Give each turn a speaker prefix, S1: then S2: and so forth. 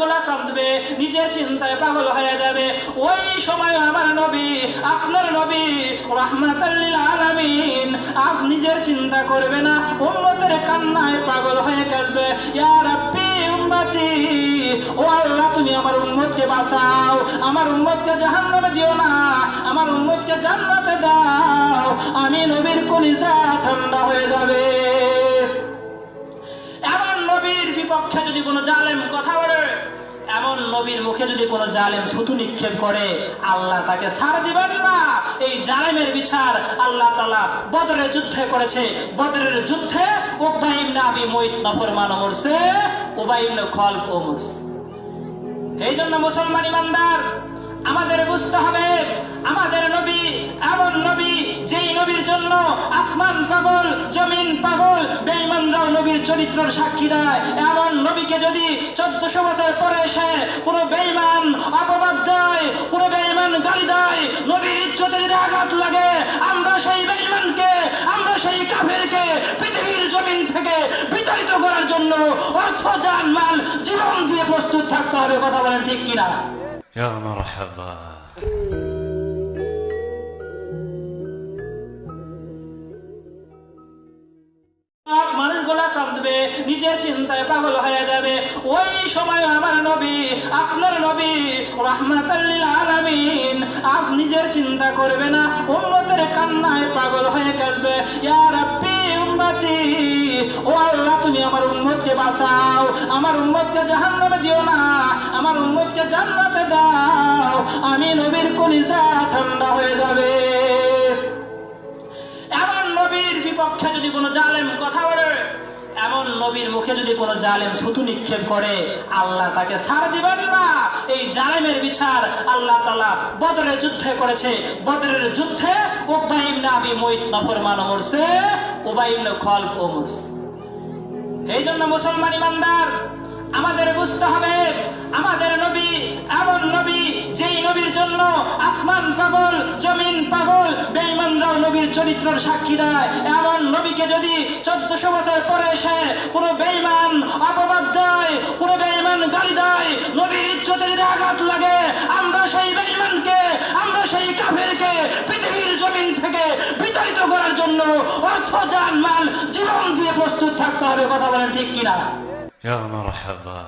S1: মানুষগুলা কাঁদবে, নিজের চিন্তায় পাগল হয়ে যাবে। ওই সময় আমার নবী, আপনার নবী রাহমাতাল লিল আলামিন, আপনি নিজের চিন্তা করবে না, উম্মতের কান্নায় পাগল হয়ে কাঁদবে। ইয়া রাব্বি উম্মতি, ও আল্লাহ তুমি আমার উম্মতকে বাঁচাও, আমার উম্মতকে জাহান্নামে দিও না, আমার উম্মতকে জান্নাতে দাও। আমি নবীর কলিজা ঠান্ডা হয়ে যাবে। এমন নবীর বিপক্ষে যদি কোনো জালেম কথা বলে, এমন নবীর মুখে যদি কোনো জালেম থুতু নিক্ষেপ করে, আল্লাহ তাকে ছাড় দিবেন না। এই জালেমের বিচার আল্লাহ তাআলা বদরের যুদ্ধে করেছে। বদরের যুদ্ধে উবাই ইবনে আবি মুইত নাফরমানও মরছে, উবাই ইবনে খালফ ও মরছে। এই জন্য মুসলমান ইমানদার, আমাদের বুঝতে হবে আমাদের নবী এমন নবী, যেই নবীর জন্য আসমান পাগল, জমিন পাগল, বেঈমানরাও নবীর চরিত্রের সাক্ষী দেয়। এমন নবীকে যদি 1400 বছর পরে এসে কোনো বেঈমান অপবাদ দেয়, কোনো বেঈমান গালি দেয়, নবীর ইজ্জতে যদি আঘাত লাগে, আমরা সেই বেঈমানকে, আমরা সেই কাফেরকে পৃথিবীর জমিন থেকে বিতাড়িত করার জন্য অর্থ, জান, মাল, জীবন দিয়ে প্রস্তুত থাকতে হবে। কথা বলেন ঠিক কিনা?
S2: ইয়া মারহাবা।
S1: মানুষগুলা কাঁদবে, নিজের চিন্তায় পাগল হয়ে যাবে। ওই সময় আমার নবী, আপনার নবী রাহমাতাল লিল আলামিন, আপনি নিজের চিন্তা করবে না, উম্মতের কান্নায় পাগল হয়ে কাঁদবে। ইয়া রাব্বি উম্মতি, ও আল্লাহ তুমি আমার উম্মতকে বাঁচাও, আমার উম্মতকে জাহান্নামে দিও না, আমার উম্মতকে জান্নাতে দাও। আমি নবীর কলিজা ঠান্ডা হয়ে যাবে। এমন নবীর বিপক্ষে যদি কোনো জালেম কথা বলে, এমন নবীর মুখে যদি কোনো জালেম থুতু নিক্ষেপ করে, আল্লাহ তাকে ছাড় দিবেন না। এই জালেমের বিচার আল্লাহ তাআলা বদরের যুদ্ধে করেছে। বদরের যুদ্ধে উবাই ইবনে আবি মুইত নাফরমানও মরছে, উবাই ইবনে খালফ ও মরছে। এই জন্য মুসলমান ইমানদার, আমাদের বুঝতে হবে আমাদের নবী এমন নবী, যেই নবীর জন্য আসমান পাগল, জমিন পাগল, বেঈমানরাও নবীর চরিত্রের সাক্ষী দেয়। এমন নবীকে যদি 1400 বছর পরে এসে কোনো বেঈমান অপবাদ দেয়, কোনো বেঈমান গালি দেয়, নবীর ইজ্জতে যদি আঘাত লাগে, আমরা সেই বেঈমানকে, আমরা সেই কাফেরকে পৃথিবীর জমিন থেকে বিতাড়িত করার জন্য অর্থ, জান, মাল, জীবন দিয়ে প্রস্তুত থাকতে হবে। কথা বলেন ঠিক কিনা?
S2: ইয়া মারহাবা।